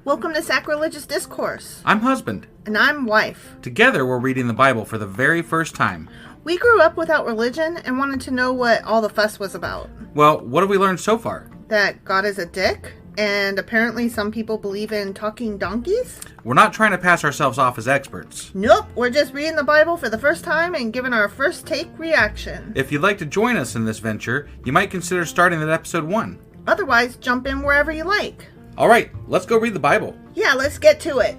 Welcome to Sacrilegious Discourse. I'm husband. And I'm wife. Together, we're reading the Bible for the very first time. We grew up without religion and wanted to know what all the fuss was about. Well, what have we learned so far? That God is a dick, and apparently some people believe in talking donkeys? We're not trying to pass ourselves off as experts. Nope, we're just reading the Bible for the first time and giving our first take reaction. If you'd like to join us in this venture, you might consider starting at episode 1. Otherwise, jump in wherever you like. All right, let's go read the Bible. Yeah, let's get to it.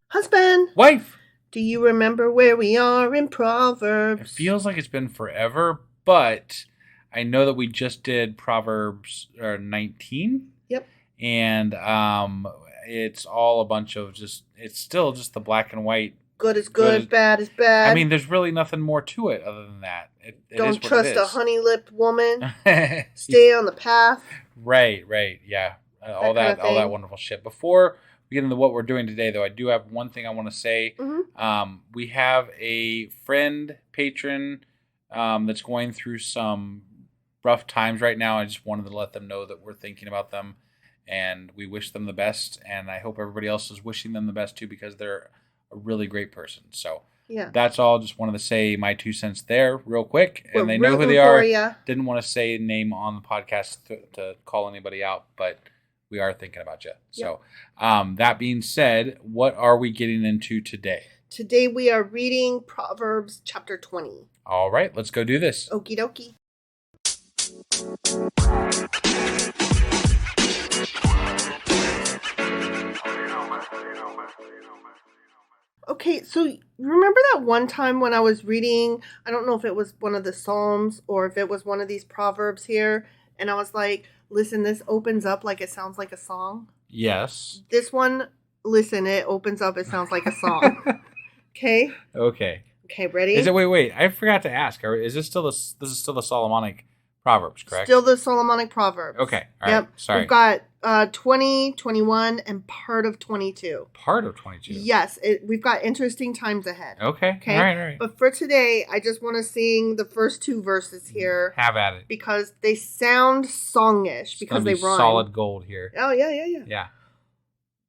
Husband. Wife. Do you remember where we are in Proverbs? It feels like it's been forever, but I know that we just did Proverbs 19. Yep. And it's all a bunch of it's still just the black and white. Good is good, bad is bad. I mean, there's really nothing more to it other than that. It Don't trust a honey-lipped woman. Stay Stay on the path. Right, yeah. All that wonderful shit. Before we get into what we're doing today, though, I do have one thing I want to say. Mm-hmm. We have a patron, that's going through some rough times right now. I just wanted to let them know that we're thinking about them, and we wish them the best, and I hope everybody else is wishing them the best, too, because they're a really great person. So yeah, that's all. Just wanted to say my 2 cents there real quick. And we're they know who they are. Ya. Didn't want to say a name on the podcast to call anybody out, but we are thinking about you. Yep. So that being said, what are we getting into today? Today we are reading Proverbs chapter 20. All right, let's go do this. Okie dokie. Okay, so remember that one time when I was reading, I don't know if it was one of the Psalms or if it was one of these Proverbs here, and I was like, listen, this opens up like it sounds like a song. Yes. This one, listen, it opens up, it sounds like a song. Okay? Okay, ready? Is it, wait, I forgot to ask. Is this still this is still the Solomonic Proverbs, correct? Still the Solomonic Proverbs. Okay, all right, sorry. We've got 20, 21, and part of 22. Part of 22? Yes, we've got interesting times ahead. Okay, all right. But for today, I just want to sing the first 2 verses here. Have at it. Because they sound songish, because they rhyme. Solid gold here. Oh, yeah. Yeah.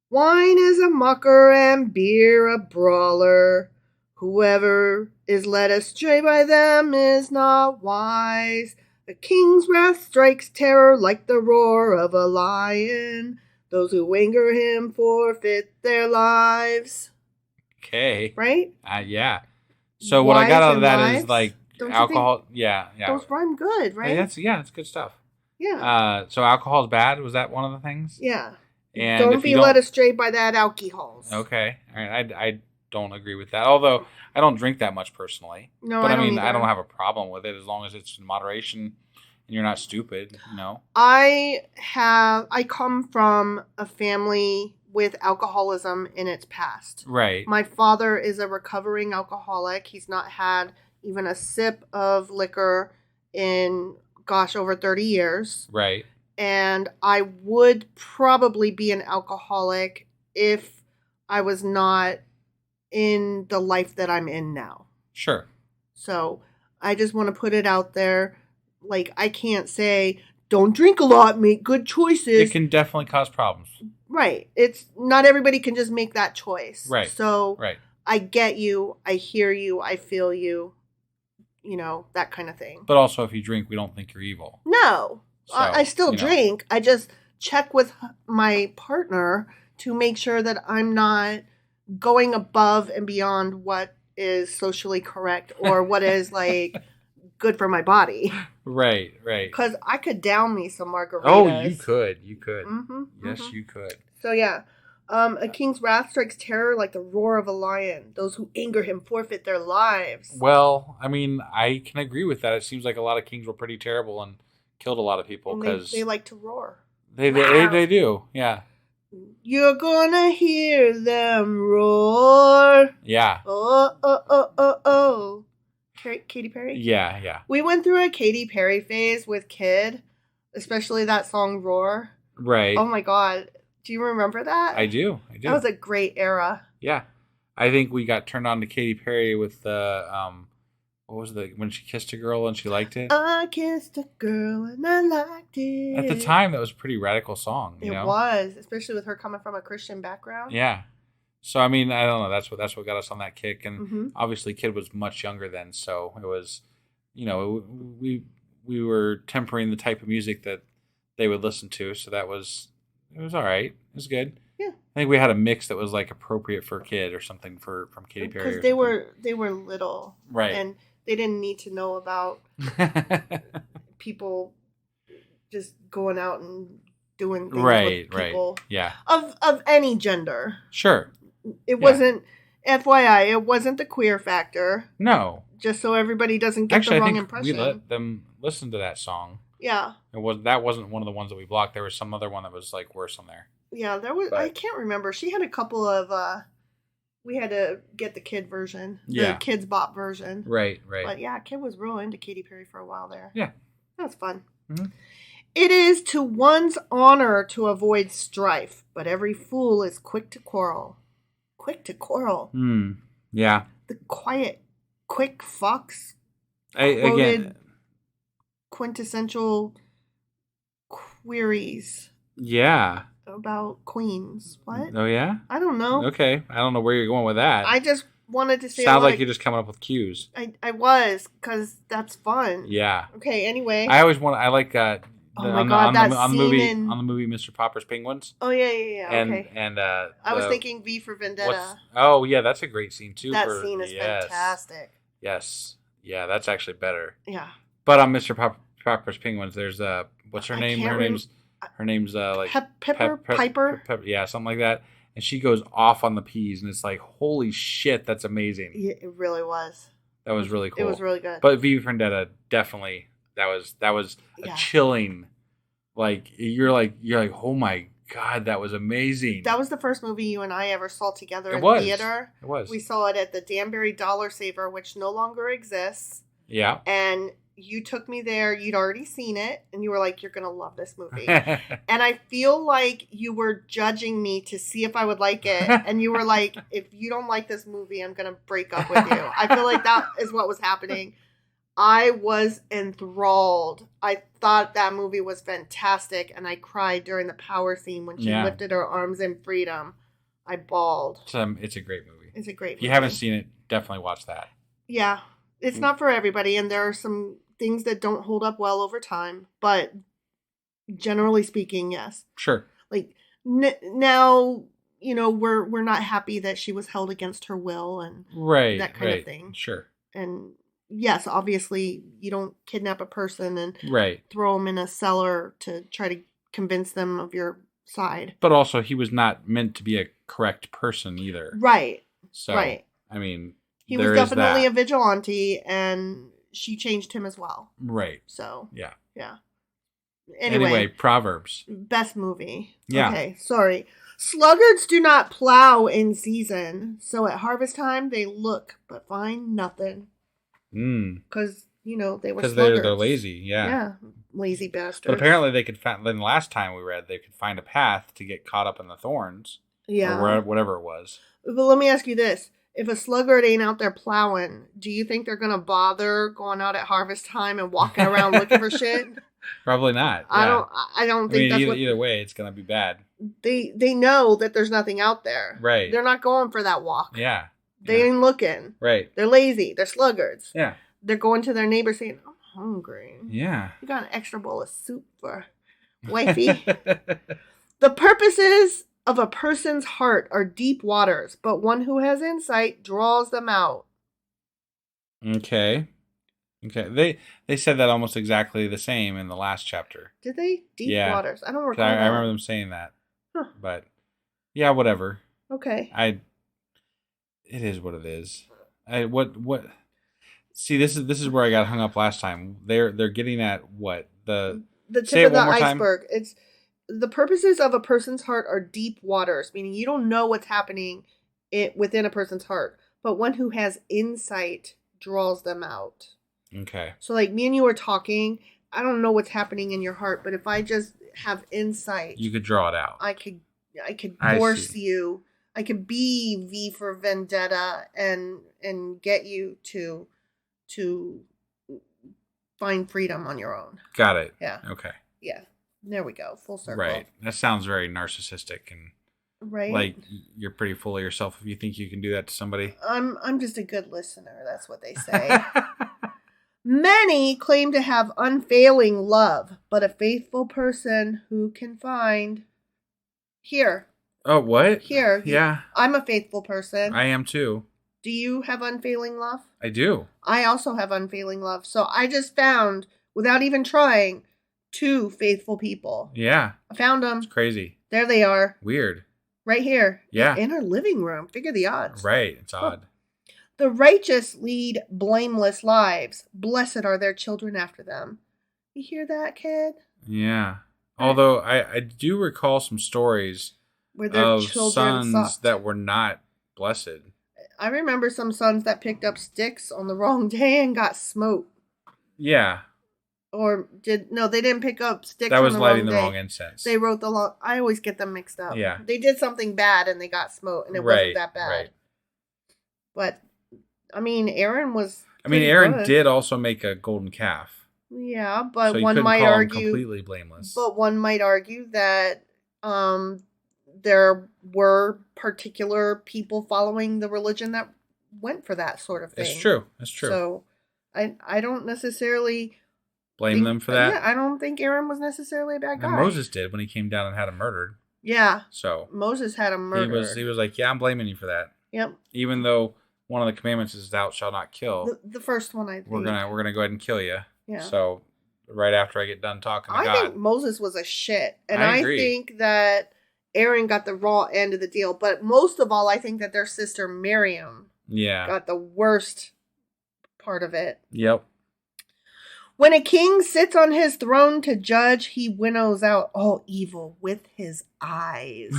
Wine is a mocker and beer a brawler. Whoever is led astray by them is not wise. The king's wrath strikes terror like the roar of a lion. Those who anger him forfeit their lives. Okay. Right? Yeah. So what I got out of that lives? is like Don't alcohol. Yeah. Those rhyme good, right? That's good stuff. Yeah. So alcohol is bad. Was that one of the things? Yeah. And don't be led astray by that alcohols. Okay. All right. I don't agree with that. Although I don't drink that much personally. No, but I don't mean, either. I don't have a problem with it as long as it's in moderation and you're not stupid, you know. I come from a family with alcoholism in its past. Right. My father is a recovering alcoholic. He's not had even a sip of liquor in, over 30 years. Right. And I would probably be an alcoholic if I was not in the life that I'm in now. Sure. So I just want to put it out there. Like, I can't say, don't drink a lot, make good choices. It can definitely cause problems. Right. It's not everybody can just make that choice. Right. So right. I get you. I hear you. I feel you. You know, that kind of thing. But also, if you drink, we don't think you're evil. No. So, I still drink. I just check with my partner to make sure that I'm not going above and beyond what is socially correct or what is like good for my body. Right. Because I could down me some margaritas. Oh, you could. Mm-hmm, yes, you could. So yeah, a king's wrath strikes terror like the roar of a lion. Those who anger him forfeit their lives. Well, I mean, I can agree with that. It seems like a lot of kings were pretty terrible and killed a lot of people because they like to roar. They do. Yeah. You're gonna hear them roar. Yeah. Oh. Katy Perry? Yeah. We went through a Katy Perry phase with Kid, especially that song Roar. Right. Oh my God. Do you remember that? I do. That was a great era. Yeah. I think we got turned on to Katy Perry with the what was when she kissed a girl and she liked it? I kissed a girl and I liked it. At the time, that was a pretty radical song. You It know? was, especially with her coming from a Christian background. Yeah. So I mean, I don't know. That's what got us on that kick, and Mm-hmm. obviously, Kid was much younger then, so it was, we were tempering the type of music that they would listen to, so it was all right. It was good. Yeah. I think we had a mix that was like appropriate for a kid or something from Katy Perry. Because they were little, right, and they didn't need to know about people just going out and doing things with people yeah, of any gender. Sure. It wasn't, FYI, it wasn't the queer factor. No. Just so everybody doesn't get the wrong impression. We let them listen to that song. Yeah. That wasn't one of the ones that we blocked. There was some other one that was like worse on there. Yeah, there was. But I can't remember. She had a couple of. We had to get the kid version, the Kids Bop version. Right. But yeah, Kid was real into Katy Perry for a while there. Yeah, that was fun. Mm-hmm. It is to one's honor to avoid strife, but every fool is quick to quarrel. Quick to quarrel. Yeah. The quiet, quick fox. Again, quintessential queries. Yeah. About queens. What? Oh, yeah? I don't know. Okay. I don't know where you're going with that. I just wanted to say... Sounds like you're just coming up with cues. I was, because that's fun. Yeah. Okay, anyway. I like... on the movie Mr. Popper's Penguins. Oh, yeah. Okay. And I was thinking V for Vendetta. Oh, yeah, that's a great scene, too. That scene is fantastic. Yes. Yeah, that's actually better. Yeah. But on Mr. Popper's Penguins, there's... what's her name? Her name's like Piper. Yeah, something like that. And she goes off on the peas, and it's like, holy shit, that's amazing. Yeah, it really was. That was really cool. It was really good. But V for Vendetta, definitely, that was a chilling. Like you're like, oh my god, that was amazing. That was the first movie you and I ever saw together in theater. It was. We saw it at the Danbury Dollar Saver, which no longer exists. Yeah. And you took me there. You'd already seen it, and you were like, "You're gonna love this movie." And I feel like you were judging me to see if I would like it, and you were like, "If you don't like this movie, I'm gonna break up with you." I feel like that is what was happening. I was enthralled. I thought that movie was fantastic, and I cried during the power scene when she lifted her arms in freedom. I bawled. It's a great movie. It's a great movie. If you haven't seen it, definitely watch that. Yeah. It's not for everybody, and there are some things that don't hold up well over time, but generally speaking, yes. Sure. Like now, we're not happy that she was held against her will and that kind of thing. Sure. And yes, obviously, you don't kidnap a person and throw them in a cellar to try to convince them of your side. But also, he was not meant to be a correct person either. Right. So, right. I mean, he was definitely a vigilante, and she changed him as well. Right. So. Yeah. Yeah. Anyway, Proverbs. Best movie. Yeah. Okay, sorry. Sluggards do not plow in season, so at harvest time they look but find nothing. Because, they were sluggards. Because they're lazy, Yeah, lazy bastards. But apparently they could find, then last time we read, they could find a path to get caught up in the thorns. Yeah. Or whatever it was. But let me ask you this. If a sluggard ain't out there plowing, do you think they're going to bother going out at harvest time and walking around looking for shit? Probably not. Yeah. I don't think that's either way, it's going to be bad. They know that there's nothing out there. Right. They're not going for that walk. Yeah. They ain't looking. Right. They're lazy. They're sluggards. Yeah. They're going to their neighbor saying, I'm hungry. Yeah. You got an extra bowl of soup for wifey. The purposes of a person's heart are deep waters, but one who has insight draws them out. Okay. They said that almost exactly the same in the last chapter. Did they? Deep waters. I don't recall. I remember them saying that. Huh. But yeah, whatever. Okay. It is what it is. What? See, this is where I got hung up last time. They're getting at what the tip of the iceberg. Time? It's the purposes of a person's heart are deep waters, meaning you don't know what's happening within a person's heart, but one who has insight draws them out. Okay. So like me and you are talking, I don't know what's happening in your heart, but if I just have insight, you could draw it out. I could force you. I could be V for Vendetta and get you to to find freedom on your own. Got it. Yeah. Okay. Yeah. There we go. Full circle. Right. That sounds very narcissistic and right. Like you're pretty full of yourself if you think you can do that to somebody. I'm just a good listener. That's what they say. Many claim to have unfailing love, but a faithful person who can find here. Oh, what? Here. Yeah. I'm a faithful person. I am too. Do you have unfailing love? I do. I also have unfailing love. So I just found, without even trying, 2 faithful people. Yeah. I found them. It's crazy. There they are. Weird. Right here. Yeah. In our living room. Figure the odds. Right. It's odd. The righteous lead blameless lives. Blessed are their children after them. You hear that, kid? Yeah. Although I do recall some stories where their of children sons sucked. that were not blessed. I remember some sons that picked up sticks on the wrong day and got smoked. Yeah. Or they didn't pick up sticks that on was the lighting wrong the day. wrong incense. They wrote I always get them mixed up. Yeah. They did something bad and they got smoked and it wasn't that bad. Right. But, I mean, Aaron was Aaron did also make a golden calf. Yeah, but so one might argue completely blameless. But one might argue that there were particular people following the religion that went for that sort of thing. That's true. So I don't necessarily blame them for that. Yeah, I don't think Aaron was necessarily a bad guy. And Moses did when he came down and had him murdered. Yeah. So Moses had him murdered. He was like, yeah, I'm blaming you for that. Yep. Even though one of the commandments is thou shalt not kill. The first one, I think. We're gonna go ahead and kill you. Yeah. So right after I get done talking to God. I think Moses was a shit. And I agree. think that Aaron got the raw end of the deal. But most of all, I think that their sister Miriam got the worst part of it. Yep. When a king sits on his throne to judge, he winnows out all evil with his eyes.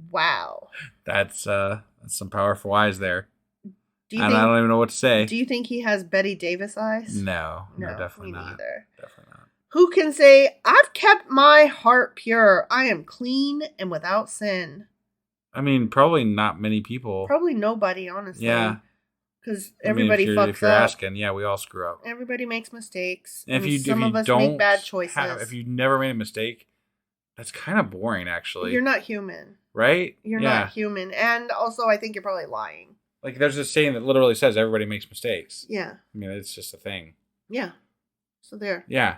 Wow. That's some powerful eyes there. I don't even know what to say. Do you think he has Betty Davis eyes? No, definitely me not. Neither. Definitely not. Who can say, I've kept my heart pure. I am clean and without sin. I mean, probably not many people. Probably nobody, honestly. Yeah. Because everybody fucks up. If you're asking, yeah, we all screw up. Everybody makes mistakes. And some of us make bad choices. If you never made a mistake, that's kind of boring, actually. You're not human. Right? You're not human. And also, I think you're probably lying. Like, there's this saying that literally says everybody makes mistakes. Yeah. I mean, it's just a thing. Yeah. So there. Yeah.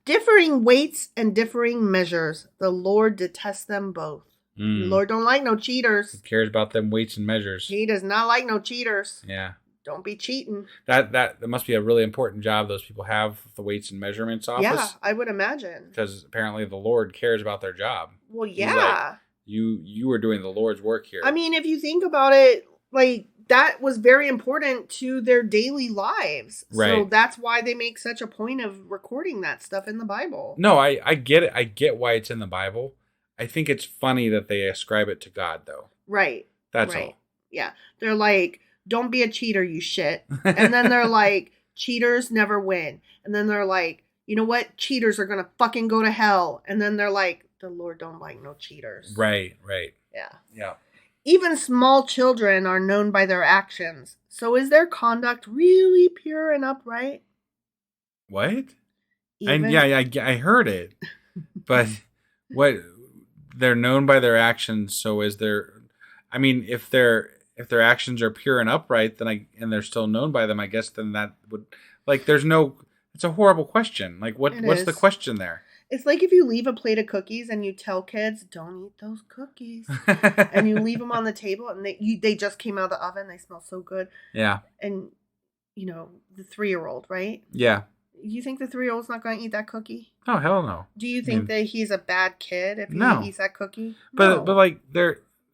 Differing weights and differing measures. The Lord detests them both. The Lord don't like no cheaters. He cares about them weights and measures. He does not like no cheaters. Yeah. Don't be cheating. That must be a really important job those people have, the weights and measurements office. Yeah, I would imagine. Because apparently the Lord cares about their job. Well, yeah. You are doing the Lord's work here. I mean, if you think about it, like, that was very important to their daily lives. Right. So that's why they make such a point of recording that stuff in the Bible. No, I get it. I get why it's in the Bible. I think it's funny that they ascribe it to God, though. Right. That's all. Yeah. They're like, don't be a cheater, you shit. And then they're like, cheaters never win. And then they're like, you know what? Cheaters are going to fucking go to hell. And then they're like, the Lord don't like no cheaters. Right. Yeah. Yeah. Even small children are known by their actions. So is their conduct really pure and upright? What? I heard it. But what... They're known by their actions, so is there... I mean, if their actions are pure and upright, then and they're still known by them, I guess then that would... Like, there's no... It's a horrible question. Like, what's the question there? It's like if you leave a plate of cookies and you tell kids, don't eat those cookies. And you leave them on the table and they just came out of the oven. They smell so good. Yeah. And, the 3-year-old, right? Yeah. You think the 3-year-old's not going to eat that cookie? Oh, hell no. Do you think that he's a bad kid if he eats that cookie? But like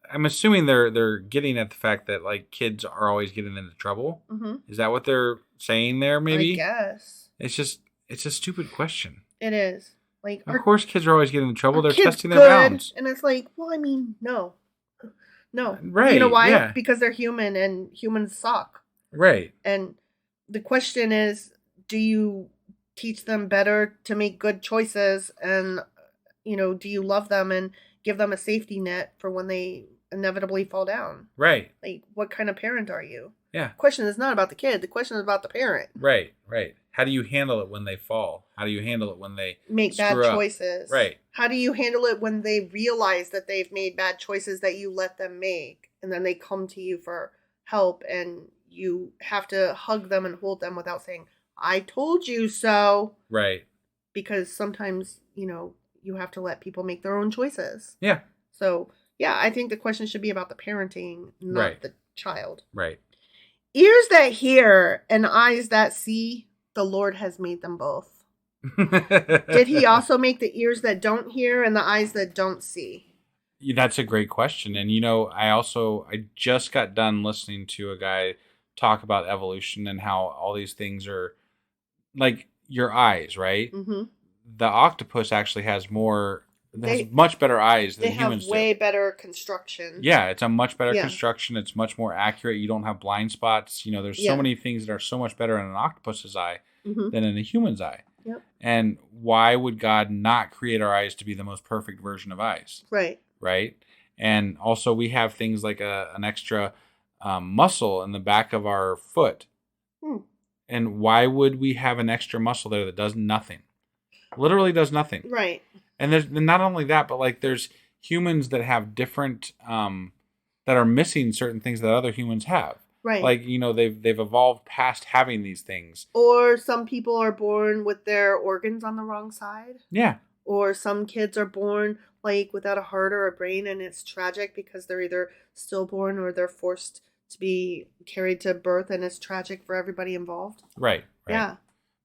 I'm assuming they're getting at the fact that like kids are always getting into trouble. Mm-hmm. Is that what they're saying there? Maybe. I guess. It's a stupid question. It is. Like, of course, kids are always getting in trouble. They're testing their bounds. And it's like, well, I mean, no. Right. You know why? Yeah. Because they're human and humans suck. Right. And the question is, do you teach them better to make good choices? And, do you love them and give them a safety net for when they inevitably fall down? Right. Like, what kind of parent are you? Yeah. The question is not about the kid. The question is about the parent. Right. How do you handle it when they fall? How do you handle it when they make bad choices? Right. How do you handle it when they realize that they've made bad choices that you let them make, and then they come to you for help, and you have to hug them and hold them without saying, "I told you so." Right. Because sometimes, you have to let people make their own choices. Yeah. So, yeah, I think the question should be about the parenting, not the child. Right. Ears that hear and eyes that see, the Lord has made them both. Did he also make the ears that don't hear and the eyes that don't see? That's a great question. And, I just got done listening to a guy talk about evolution and how all these things are like your eyes, right? Mm-hmm. The octopus actually has much better eyes than humans do. They have way better construction. Yeah, it's a much better construction. It's much more accurate. You don't have blind spots. There's so many things that are so much better in an octopus's eye than in a human's eye. Yep. And why would God not create our eyes to be the most perfect version of eyes? Right. Right. And also we have things like an extra muscle in the back of our foot. And why would we have an extra muscle there that does nothing? Literally does nothing. Right. And there's not only that, but like there's humans that have different that are missing certain things that other humans have. Right. Like, they've evolved past having these things. Or some people are born with their organs on the wrong side. Yeah. Or some kids are born like without a heart or a brain, and it's tragic because they're either stillborn or they're forced to be carried to birth, and it's tragic for everybody involved. Right. Yeah.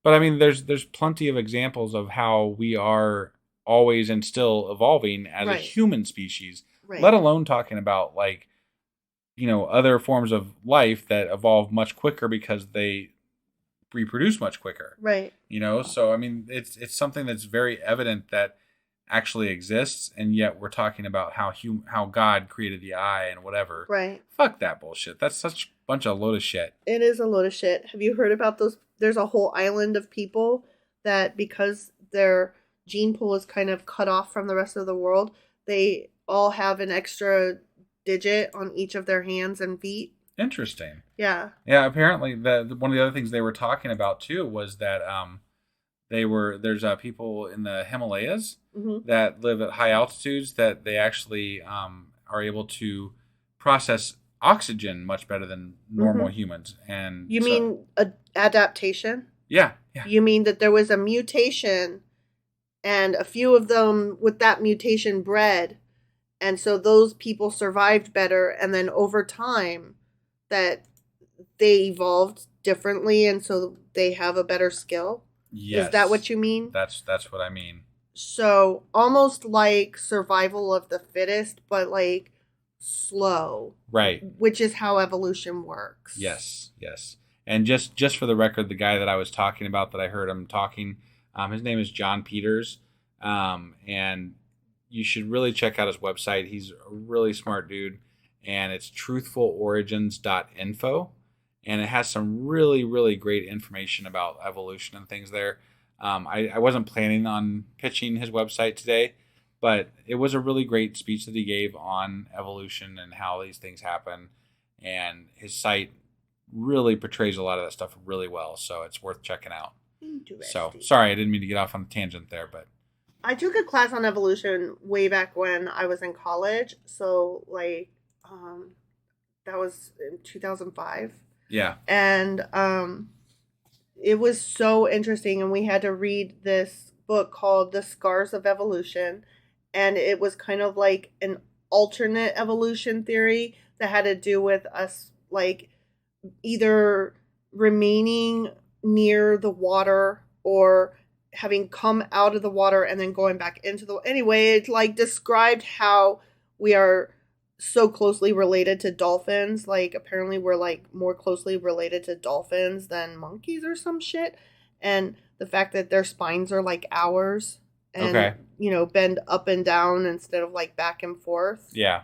But I mean, there's plenty of examples of how we are always and still evolving as a human species, let alone talking about like, other forms of life that evolve much quicker because they reproduce much quicker. Right. So I mean, it's something that's very evident that actually exists, and yet we're talking about how God created the eye and whatever. Right. Fuck that bullshit. That's such a bunch of load of shit. It is a load of shit. Have you heard about those? There's a whole island of people that because their gene pool is kind of cut off from the rest of the world, they all have an extra digit on each of their hands and feet. Interesting. Yeah. Yeah. Apparently, one of the other things they were talking about too was that there's people in the Himalayas that live at high altitudes that they actually are able to process oxygen much better than normal humans. And you mean adaptation? Yeah. You mean that there was a mutation, and a few of them with that mutation bred, and so those people survived better, and then over time that they evolved differently, and so they have a better skill? Yes. Is that what you mean? That's what I mean. So almost like survival of the fittest, but like slow. Right. Which is how evolution works. Yes. And just for the record, the guy that I was talking about that I heard him talking, his name is Jon Peters. And you should really check out his website. He's a really smart dude. And it's truthfulorigins.info. And it has some really, really great information about evolution and things there. I wasn't planning on pitching his website today, but it was a really great speech that he gave on evolution and how these things happen. And his site really portrays a lot of that stuff really well. So it's worth checking out. So, sorry, I didn't mean to get off on a tangent there, but I took a class on evolution way back when I was in college. So, like, that was in 2005. Yeah. And it was so interesting, and we had to read this book called The Scars of Evolution, and it was kind of like an alternate evolution theory that had to do with us like either remaining near the water or having come out of the water and then going back into the... Anyway, it like described how we are so closely related to dolphins. Like, apparently we're like more closely related to dolphins than monkeys or some shit. And the fact that their spines are like ours and, bend up and down instead of like back and forth. Yeah.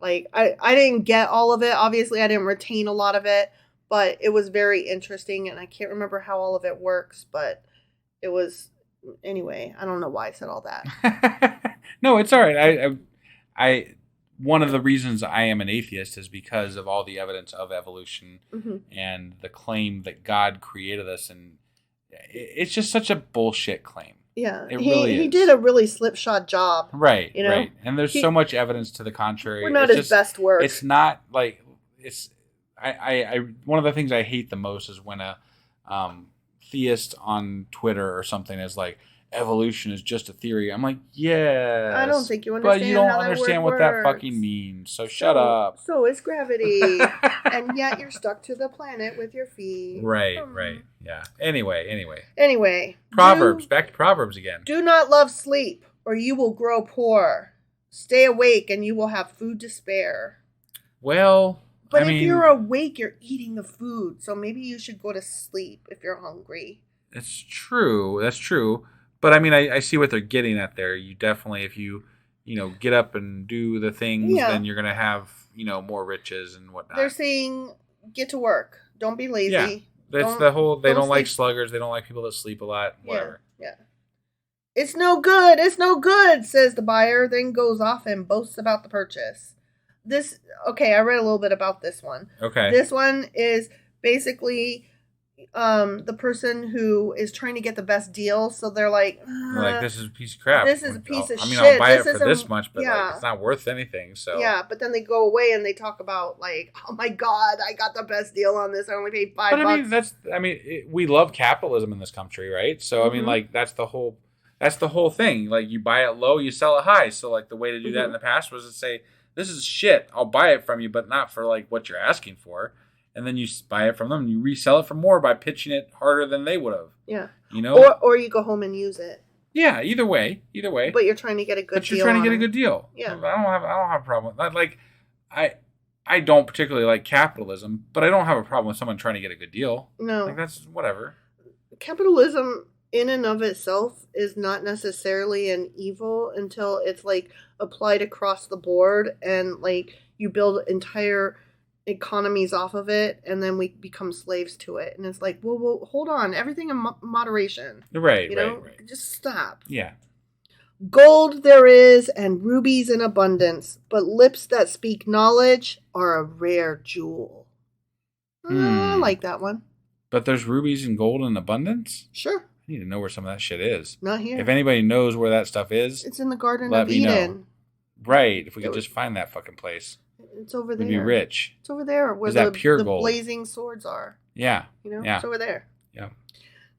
Like, I didn't get all of it. Obviously, I didn't retain a lot of it, but it was very interesting, and I can't remember how all of it works, but it was... Anyway, I don't know why I said all that. No, it's all right. one of the reasons I am an atheist is because of all the evidence of evolution and the claim that God created us, and it's just such a bullshit claim. Yeah, he did a really slipshod job. Right, right. And there's so much evidence to the contrary. We're not his best work. It's not like it's. I one of the things I hate the most is when a theist on Twitter or something is like, evolution is just a theory. I'm like, yeah, I don't think you understand. But you don't how understand what works. that fucking means. So shut up. So is gravity, and yet you're stuck to the planet with your feet. Right, right, yeah. Anyway. Proverbs. Back to Proverbs again. Do not love sleep, or you will grow poor. Stay awake, and you will have food to spare. Well, but if you're awake, you're eating the food. So maybe you should go to sleep if you're hungry. That's true. That's true. But I mean, I see what they're getting at there. You definitely, if you get up and do the things, then you're going to have, more riches and whatnot. They're saying, get to work. Don't be lazy. Yeah. That's the whole, they don't like sluggards. They don't like people that sleep a lot, whatever. Yeah. It's no good. It's no good, says the buyer, then goes off and boasts about the purchase. I read a little bit about this one. Okay. This one is basically the person who is trying to get the best deal, so they're like, this is a piece of crap. This is a piece of shit. I'll buy it for this much, but it's not worth anything. So yeah, but then they go away and they talk about like, oh my god, I got the best deal on this. I only paid $5. But we love capitalism in this country, right? So I mean, like that's the whole thing. Like you buy it low, you sell it high. So like the way to do that in the past was to say, this is shit. I'll buy it from you, but not for like what you're asking for. And then you buy it from them and you resell it for more by pitching it harder than they would have. Yeah. Or you go home and use it. Yeah, either way. But you're trying to get a good deal. But you're trying to get a good deal. Yeah. I don't have a problem with that. I don't particularly like capitalism, but I don't have a problem with someone trying to get a good deal. No. Like that's whatever. Capitalism in and of itself is not necessarily an evil until it's like applied across the board and like you build entire economies off of it, and then we become slaves to it. And it's like, well hold on, everything in moderation. Right, right. Just stop. Yeah. Gold there is, and rubies in abundance, but lips that speak knowledge are a rare jewel. I like that one. But there's rubies and gold in abundance? Sure. I need to know where some of that shit is. Not here. If anybody knows where that stuff is, it's in the Garden let of me Eden. Know. Right. If we could just find that fucking place. It's over there. We'd be rich. It's over there where the pure gold? Blazing swords are. Yeah. Yeah. It's over there. Yeah.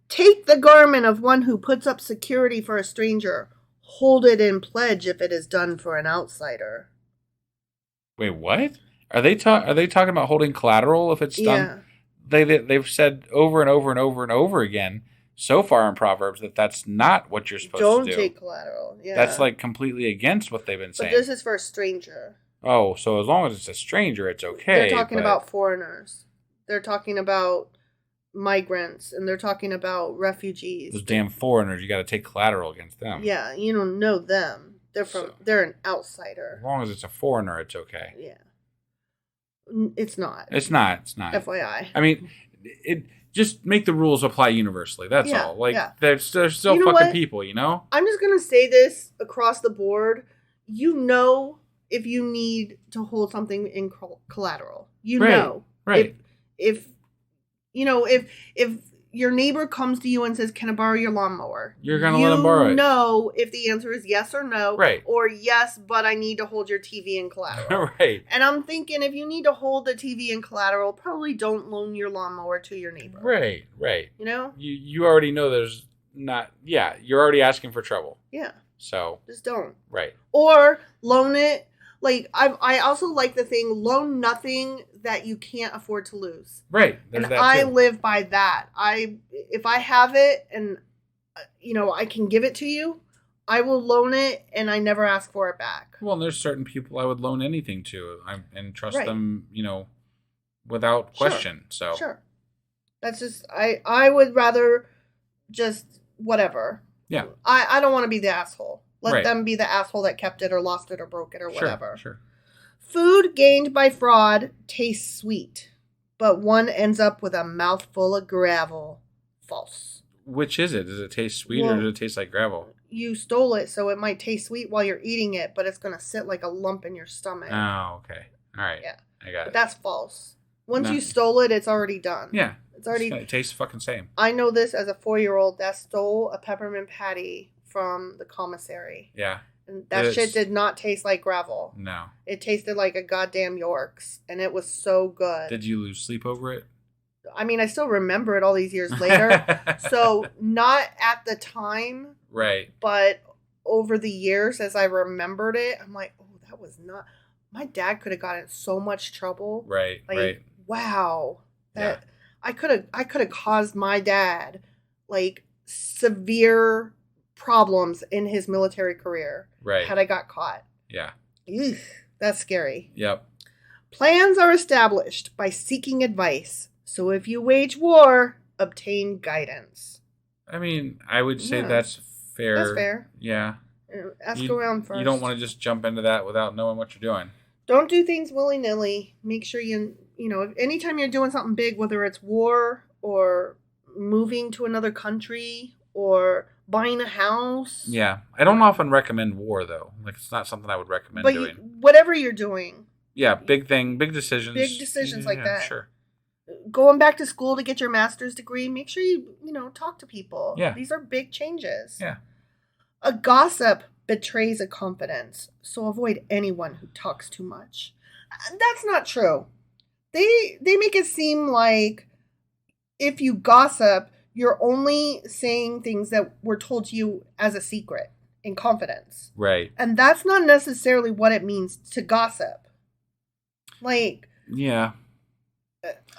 Take the garment of one who puts up security for a stranger. Hold it in pledge if it is done for an outsider. Wait, what? Are they talking about holding collateral if it's done? They've said over and over and over and over again so far in Proverbs that that's not what you're supposed to do. Don't take collateral. Yeah. That's like completely against what they've been saying. But this is for a stranger. Oh, so as long as it's a stranger, it's okay. They're talking about foreigners. They're talking about migrants, and they're talking about refugees. Those damn foreigners, you got to take collateral against them. Yeah, you don't know them. They're an outsider. As long as it's a foreigner, it's okay. Yeah. It's not. It's not. FYI. I mean, it just make the rules apply universally. That's all. Like they're still fucking people, you know? I'm just going to say this across the board. If you need to hold something in collateral, know. Right. If your neighbor comes to you and says, "Can I borrow your lawnmower?" You're going to let them borrow it. No, if the answer is yes or no. Right. Or yes, but I need to hold your TV in collateral. Right. And I'm thinking if you need to hold the TV in collateral, probably don't loan your lawnmower to your neighbor. Right. You know? You already know there's not, you're already asking for trouble. Yeah. So. Just don't. Right. Or loan it. Like, I also like the thing, loan nothing that you can't afford to lose. Right. And I live by that. If I have it and, I can give it to you, I will loan it and I never ask for it back. Well, and there's certain people I would loan anything to and trust them, without question. So. Sure. That's just, I would rather just whatever. Yeah. I don't want to be the asshole. Let them be the asshole that kept it or lost it or broke it or whatever. Sure. Food gained by fraud tastes sweet, but one ends up with a mouthful of gravel. False. Which is it? Does it taste sweet or does it taste like gravel? you stole it, so it might taste sweet while you're eating it, but it's going to sit like a lump in your stomach. Oh, okay. All right. Yeah. I got it. But that's false. Once you stole it, it's already done. Yeah. It's already... It tastes fucking same. I know this as a 4-year-old that stole a peppermint patty from the commissary. Yeah. And that shit did not taste like gravel. No. It tasted like a goddamn York's, and it was so good. Did you lose sleep over it? I mean, I still remember it all these years later. So, not at the time. Right. But over the years, as I remembered it, I'm like, oh, that was not... My dad could have gotten in so much trouble. Right, like, right. Wow. That I could have caused my dad, like, severe problems in his military career. Right. Had I got caught. Yeah. Eugh, that's scary. Yep. Plans are established by seeking advice. So if you wage war, obtain guidance. I mean, I would say that's fair. That's fair. Yeah. Ask around first. You don't want to just jump into that without knowing what you're doing. Don't do things willy-nilly. Make sure you know, anytime you're doing something big, whether it's war or moving to another country or buying a house. Yeah. I don't often recommend war, though. Like, it's not something I would recommend doing. Whatever you're doing. Yeah, big decisions. Big decisions like that. Sure. Going back to school to get your master's degree, make sure you talk to people. Yeah. These are big changes. Yeah. A gossip betrays a confidence, so avoid anyone who talks too much. That's not true. They make it seem like if you gossip, you're only saying things that were told to you as a secret in confidence. Right. And that's not necessarily what it means to gossip. Like... Yeah.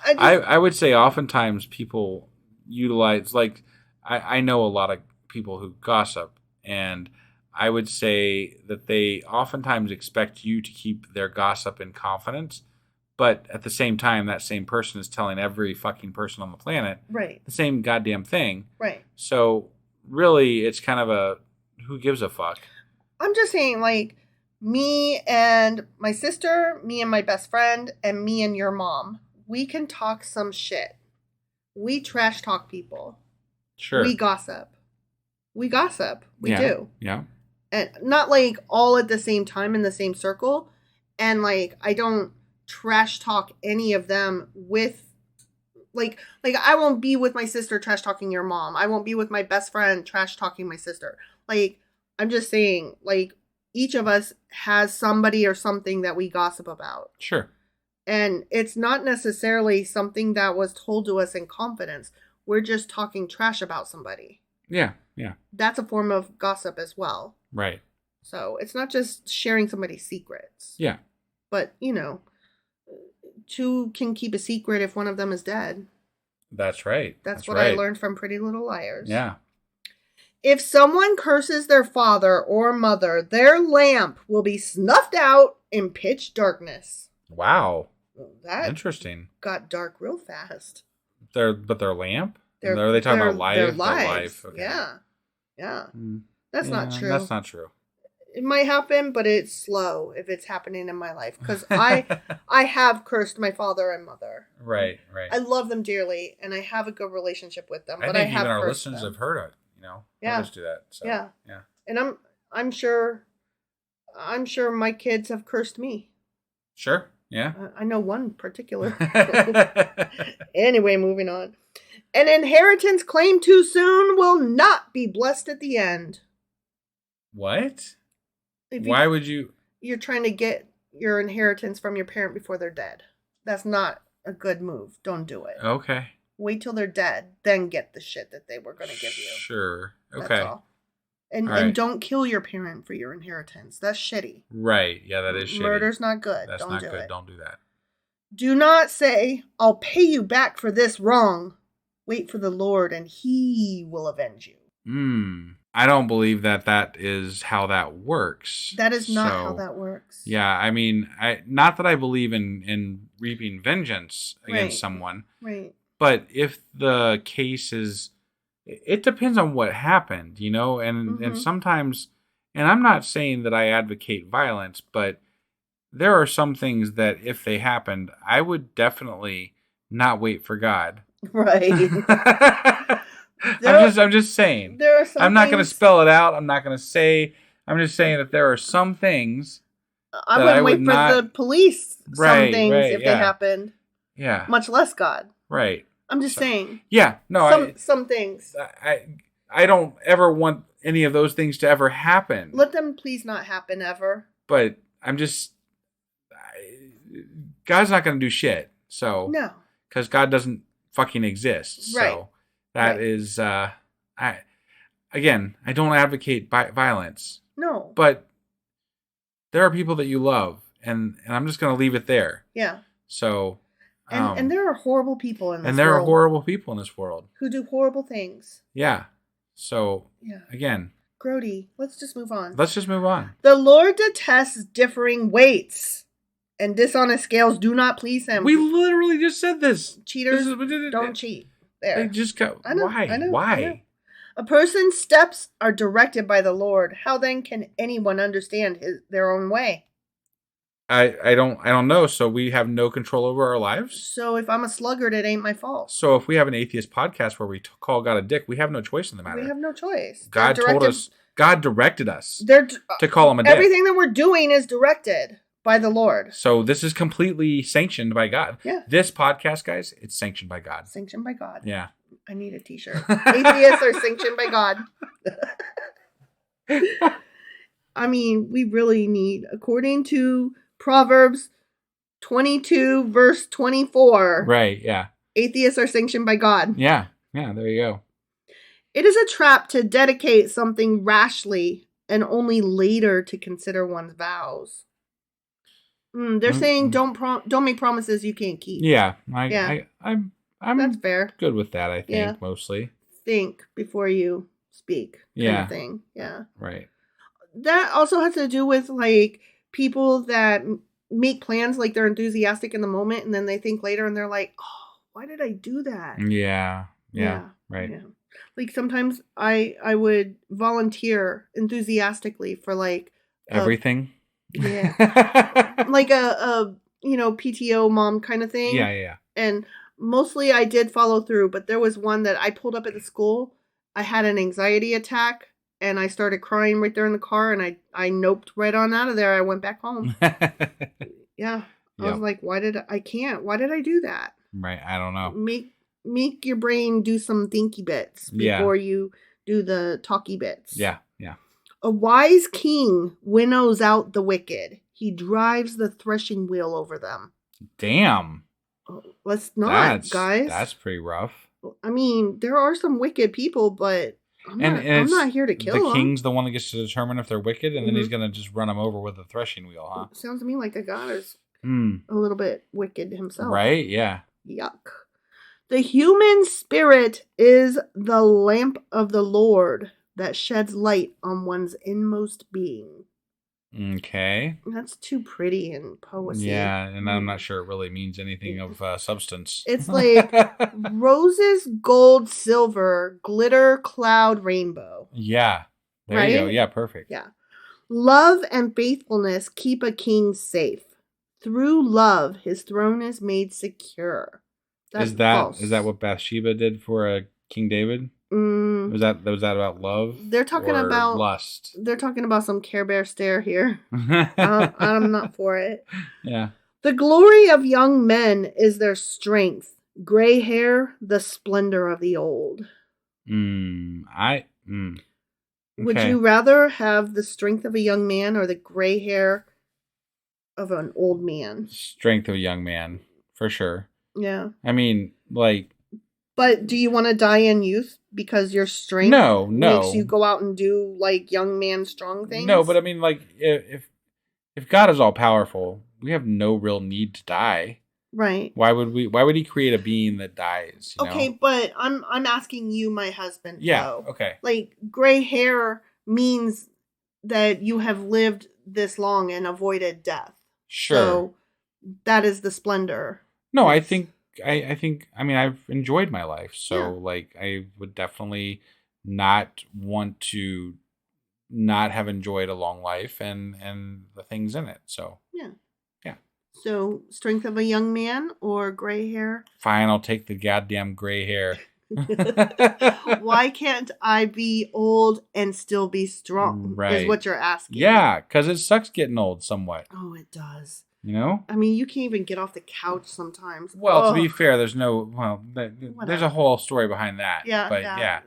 I would say oftentimes people utilize, like, I know a lot of people who gossip, and I would say that they oftentimes expect you to keep their gossip in confidence, but at the same time, that same person is telling every fucking person on the planet the same goddamn thing. Right. So really, it's kind of a who gives a fuck. I'm just saying, like, me and my sister, me and my best friend, and me and your mom, we can talk some shit. We trash talk people. Sure. We gossip. We do. Yeah. And not like all at the same time in the same circle. And like, I don't trash talk any of them with, like I won't be with my sister trash talking your mom. I won't be with my best friend trash talking my sister. Like, I'm just saying, like, each of us has somebody or something that we gossip about. Sure. And it's not necessarily something that was told to us in confidence. We're just talking trash about somebody. Yeah, yeah. That's a form of gossip as well. Right. So it's not just sharing somebody's secrets. Yeah. But, two can keep a secret if one of them is dead. That's right. That's what I learned from Pretty Little Liars. Yeah. If someone curses their father or mother, their lamp will be snuffed out in pitch darkness. Wow. That interesting. Got dark real fast. Their lamp? Are they talking about life? Their lives. Their life. Okay. Yeah. Yeah. That's not true. That's not true. It might happen, but it's slow if it's happening in my life. Because I have cursed my father and mother. Right. I love them dearly, and I have a good relationship with them. But I think even our listeners have heard it. Yeah. Just do that. So, yeah. Yeah. And I'm sure my kids have cursed me. Sure. Yeah. I know one particular. Anyway, moving on. An inheritance claimed too soon will not be blessed at the end. What? Why would you? You're trying to get your inheritance from your parent before they're dead. That's not a good move. Don't do it. Okay. Wait till they're dead, then get the shit that they were going to give you. Sure. Okay. That's all. And don't kill your parent for your inheritance. That's shitty. Right. Yeah, that is shitty. Murder's not good. That's not good. Don't do that. Do not say, I'll pay you back for this wrong. Wait for the Lord and he will avenge you. I don't believe that is how that works. That is not how that works. Yeah, I mean, not that I believe in reaping vengeance against someone. Right. But if the case is, it depends on what happened, and sometimes, and I'm not saying that I advocate violence, but there are some things that if they happened, I would definitely not wait for God. Right. I'm just saying. There are some I'm not going to things- spell it out. I'm not going to say. I'm just saying that there are some things. I wouldn't wait for the police. Right, some things right, if yeah. they happened. Yeah. Much less God. Right. I'm just saying. Yeah. No. Some things. I don't ever want any of those things to ever happen. Let them please not happen ever. But I'm just. God's not going to do shit. So. No. Because God doesn't fucking exist. Right. So that is. Again, I don't advocate violence. No. But there are people that you love, and I'm just going to leave it there. Yeah. So. And there are horrible people in this world. And there are horrible people in this world. Who do horrible things. Yeah. So, yeah. Again. Grody, let's just move on. Let's just move on. The Lord detests differing weights, and dishonest scales do not please him. We literally just said this. Cheaters don't cheat. There. They just go, I know, why? I know, Why? I know. A person's steps are directed by the Lord. How then can anyone understand their own way? I don't know. So we have no control over our lives. So if I'm a sluggard, it ain't my fault. So if we have an atheist podcast where we call God a dick, we have no choice in the matter. We have no choice. God directed us to call him a dick. Everything that we're doing is directed by the Lord. So this is completely sanctioned by God. Yeah. This podcast, guys, it's sanctioned by God. Sanctioned by God. Yeah. I need a t-shirt. Atheists are sanctioned by God. I mean, we really need, according to Proverbs 22, verse 24. Right, yeah. Atheists are sanctioned by God. Yeah, there you go. It is a trap to dedicate something rashly and only later to consider one's vows. They're saying don't make promises you can't keep. Yeah, I'm that's fair. Good with that, I think, mostly. Think before you speak kind of thing. Yeah. Right. That also has to do with like people that make plans like they're enthusiastic in the moment and then they think later and they're like, oh, why did I do that? Yeah. Right. Yeah. Like sometimes I would volunteer enthusiastically for like everything. Yeah. Like a PTO mom kind of thing. Yeah. And mostly I did follow through, but there was one that I pulled up at the school. I had an anxiety attack and I started crying right there in the car and I noped right on out of there. I went back home. Yeah. I was like, why did I do that? Right. I don't know. Make your brain do some thinky bits before you do the talky bits. Yeah. A wise king winnows out the wicked. He drives the threshing wheel over them. Damn. Let's not, guys. That's pretty rough. I mean, there are some wicked people, but I'm not here to kill them. The king's the one that gets to determine if they're wicked, and then he's going to just run them over with a threshing wheel, huh? Sounds to me like the god is a little bit wicked himself. Right? Yeah. Yuck. The human spirit is the lamp of the Lord that sheds light on one's inmost being. Okay. That's too pretty in poesy. Yeah, and I'm not sure it really means anything of substance. It's like roses, gold, silver, glitter, cloud, rainbow. Yeah. There you go. Yeah, perfect. Yeah. Love and faithfulness keep a king safe. Through love, his throne is made secure. Is that what Bathsheba did for King David? Was that about love? They're talking about lust. They're talking about some Care Bear stare here. I'm not for it. Yeah. The glory of young men is their strength. Gray hair, the splendor of the old. Okay. Would you rather have the strength of a young man or the gray hair of an old man? Strength of a young man, for sure. Yeah. I mean, like. But do you want to die in youth because your strength makes you go out and do like young man strong things? No, but I mean, like, if God is all powerful, we have no real need to die. Right. Why would he create a being that dies? Okay, but I'm asking you, my husband. Yeah. Though. Okay. Like gray hair means that you have lived this long and avoided death. Sure. So that is the splendor. No, I think I've enjoyed my life. So like I would definitely not want to not have enjoyed a long life and the things in it. So yeah. So, strength of a young man or gray hair? Fine, I'll take the goddamn gray hair. Why can't I be old and still be strong? Right. Is what you're asking. Yeah, because it sucks getting old somewhat. Oh, it does. You know? I mean, you can't even get off the couch sometimes. Well, to be fair, there's a whole story behind that. Yeah, but yeah.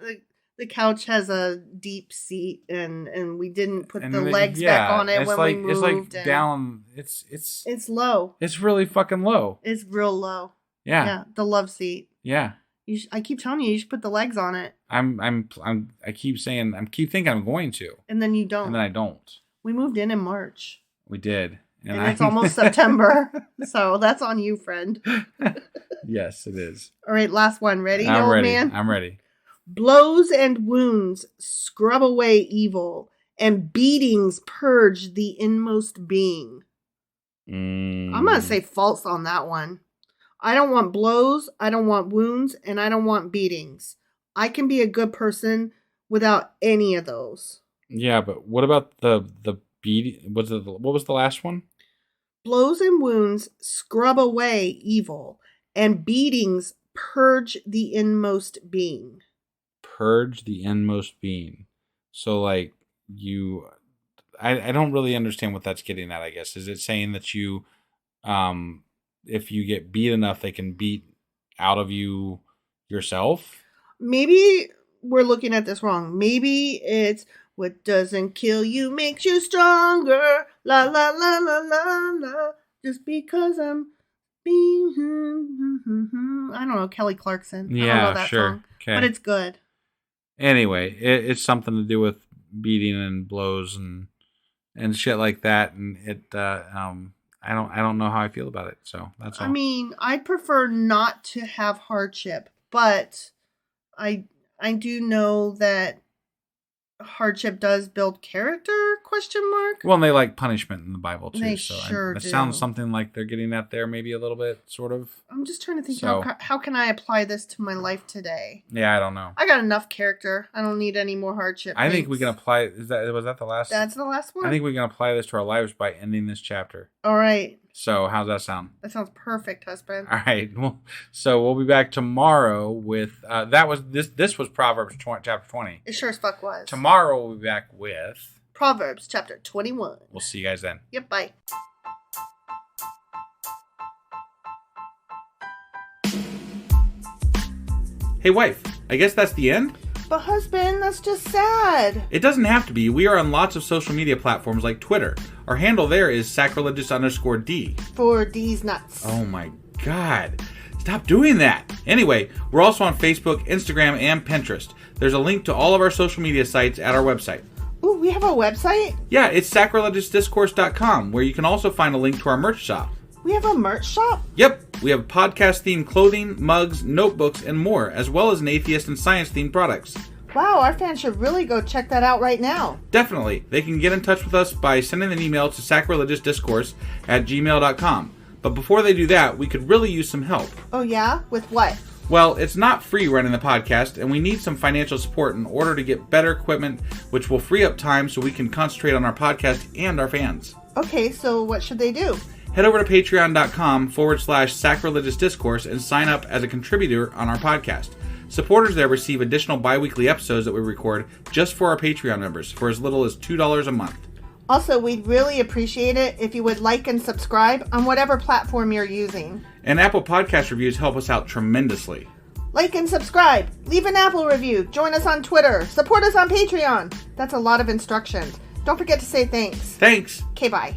The couch has a deep seat, and we didn't put the legs back on it when we moved. It's like down. It's low. It's really fucking low. It's real low. Yeah. Yeah, the love seat. Yeah. I keep telling you should put the legs on it. I keep thinking I'm going to. And then you don't. And then I don't. We moved in March. We did. And it's almost September. So that's on you, friend. Yes, it is. All right, last one. Ready, I'm old ready. man? I'm ready. Blows and wounds scrub away evil, and beatings purge the inmost being. I'm going to say false on that one. I don't want blows, I don't want wounds, and I don't want beatings. I can be a good person without any of those. Yeah, but what about the beating? What was the last one? Blows and wounds scrub away evil, and beatings purge the inmost being. Purge the inmost being. So, like, I don't really understand what that's getting at, I guess. Is it saying that you, if you get beat enough, they can beat out of you yourself? Maybe we're looking at this wrong. Maybe it's what doesn't kill you makes you stronger. La, la, la, la, la, la. Just because I'm being... I don't know, Kelly Clarkson. Yeah, I don't know that sure. song. Okay. But it's good. Anyway, it's something to do with beating and blows and shit like that, and I don't know how I feel about it. So that's all. I mean, I'd prefer not to have hardship, but I do know that hardship does build character, ? Well, and they like punishment in the Bible too. They so sure that do. sounds something like they're getting at there, maybe a little bit, sort of. I'm just trying to think, So- how can I apply this to my life today? Yeah, I don't know. I got enough character. I don't need any more hardship. I think we can apply. Was that the last? That's the last one? I think we can apply this to our lives by ending this chapter. All right. So how's that sound? That sounds perfect, husband. All right. Well, so we'll be back tomorrow with This was Proverbs chapter 20. It sure as fuck was. Tomorrow we'll be back with Proverbs chapter 21. We'll see you guys then. Yep, bye. Hey, wife. I guess that's the end? But husband, that's just sad. It doesn't have to be. We are on lots of social media platforms like Twitter. Our handle there is sacrilegious_D. For D's nuts. Oh my God. Stop doing that. Anyway, we're also on Facebook, Instagram, and Pinterest. There's a link to all of our social media sites at our website. Ooh, we have a website? Yeah, it's sacrilegiousdiscourse.com, where you can also find a link to our merch shop. We have a merch shop? Yep, we have podcast-themed clothing, mugs, notebooks, and more, as well as an atheist and science-themed products. Wow, our fans should really go check that out right now. Definitely. They can get in touch with us by sending an email to sacrilegiousdiscourse@gmail.com. But before they do that, we could really use some help. Oh yeah? With what? Well, it's not free running the podcast, and we need some financial support in order to get better equipment, which will free up time so we can concentrate on our podcast and our fans. Okay, so what should they do? Head over to patreon.com/sacrilegiousdiscourse and sign up as a contributor on our podcast. Supporters there receive additional bi-weekly episodes that we record just for our Patreon members for as little as $2 a month. Also, we'd really appreciate it if you would like and subscribe on whatever platform you're using. And Apple Podcast reviews help us out tremendously. Like and subscribe. Leave an Apple review. Join us on Twitter. Support us on Patreon. That's a lot of instructions. Don't forget to say thanks. Thanks. Okay, bye.